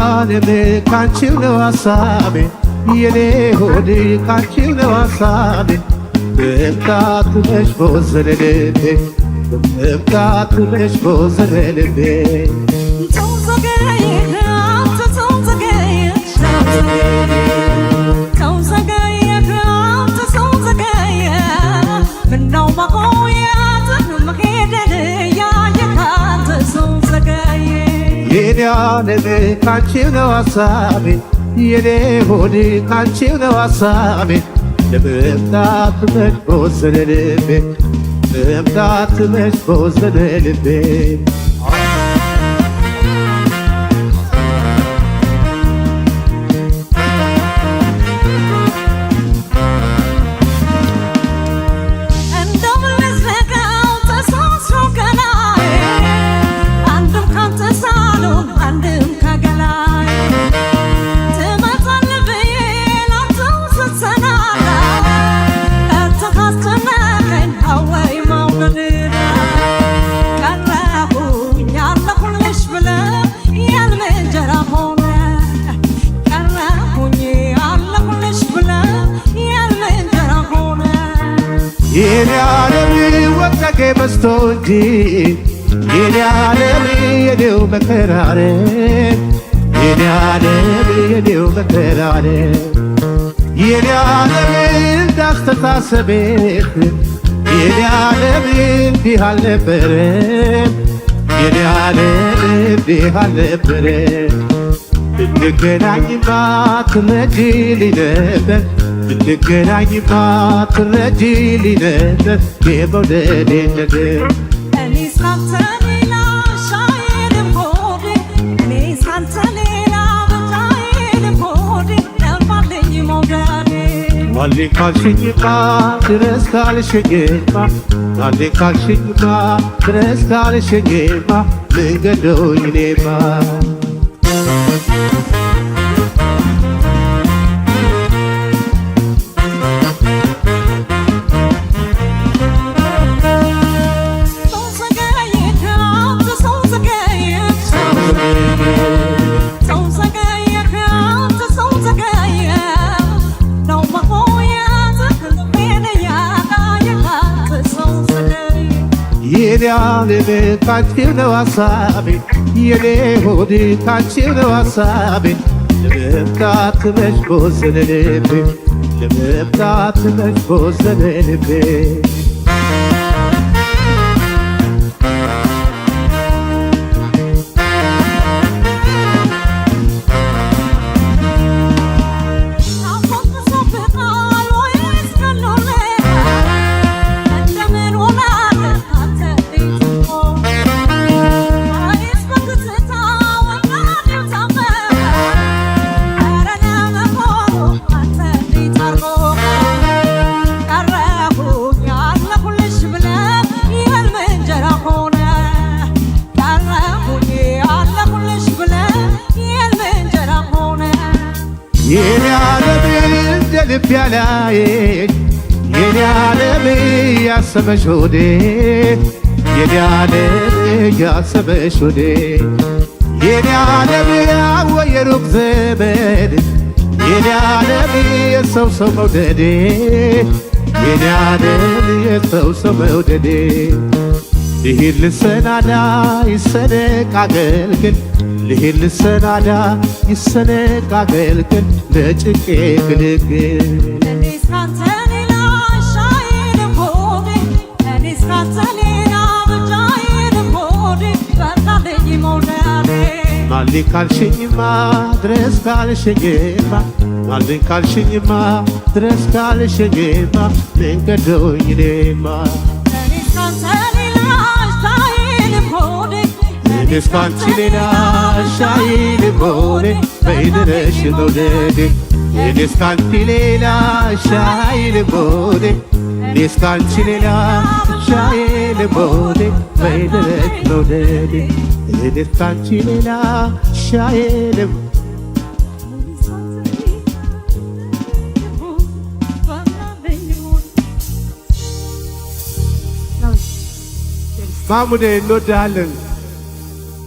ዓለም ካንቺው ነው ሐሳቤ የኔ ሆድ ካንቺው ነው ሐሳቤ በምጣቱ ነሽ በወዘነ ልቤ በምጣቱ ነሽ በወዘነ ልቤ የኔ ዓለም ካንቺው ነው ሐሳቤ የኔ ሆድ ካንቺው ነው ሐሳቤ በምጣቱ ነሽ በወዘነ ልቤ በምጣቱ ነሽ በወዘነ ልቤ የኔ ዓለም ወጣጌ በስቶ እንጂ የኔ ዓለም የኔው መከራረ የኔ ዓለም የኔው መከራረ የኔ ዓለም እንዳስተሳሰብህ የኔ ዓለም እንዲህ አልነበረም የኔ ዓለም እንዲህ አልነበረም ብንገናኝማ ትረጂልኝ ነበር ብንገናኝማ ትረጂልኝ ነበር የመውደዴን ነገር እኔስ ካንተ ሌላ ሻዬንም ሆዴ እኔስ ካንተ ሌላ ብቻዬንም ሆዴ ጠፋልኝ መውደዴ ዋልኝ ካልሽኝማ ድረስ ካልሽኝማ ዋልኝ ካልሽኝማ ድረስ ካልሽኝማ ልገዶኝ እኔማ የኔ ዓለም ካንቺው ነው ሐሳቤ የኔ ሆድ ካንቺው ነው ሐሳቤ ለመምጣት ነሽ በወዘነ ልቤ ለመምጣት ነሽ በወዘነ ልቤ የኔ ዓለም እንደ ልብ ያላየሽ የኔ ዓለም ያሰበሽ ሆዴ የኔ ዓለም ያሰበሽ ሆዴ የኔ ዓለም ያወየ ሩቅ ዘመድ የኔ ዓለም የሰው ሰው መውደዴ የኔ ዓለም የሰው ሰው መውደዴ ልሂድ ልሰናዳ ይሰነቅ አገልግል ልሂድ ልሰናዳ ይሰነቅ አገልግል ለጭቄ ግልግል እኔስ ካንተ ሌላ ሻዬንም ሆዴ እኔስ ካንተ ሌላ ብቻዬንም ሆዴ ጠፋልኝ መውደዴ ማልኝ ካልሽኝማ ድረስ ካልሽኝማ ማልኝ ካልሽኝማ ድረስ ካልሽኝማ መንገዶኝ እኔማ እኔስ ካንተ ሌላ ሻዬንም ሆዴ እኔስ ካንቺ ሌላ ሻዬንም ሆዴ በይድረሽ መውደዴ እኔስ ካንቺ ሌላ ሻዬንም ሆዴ እኔስ ካንቺ ሌላ ሻዬንም ሆዴ በይድረሽ መውደዴ እኔስ ካንቺ ሌላ ሻዬንም ማሙኔ እንወድሃለን።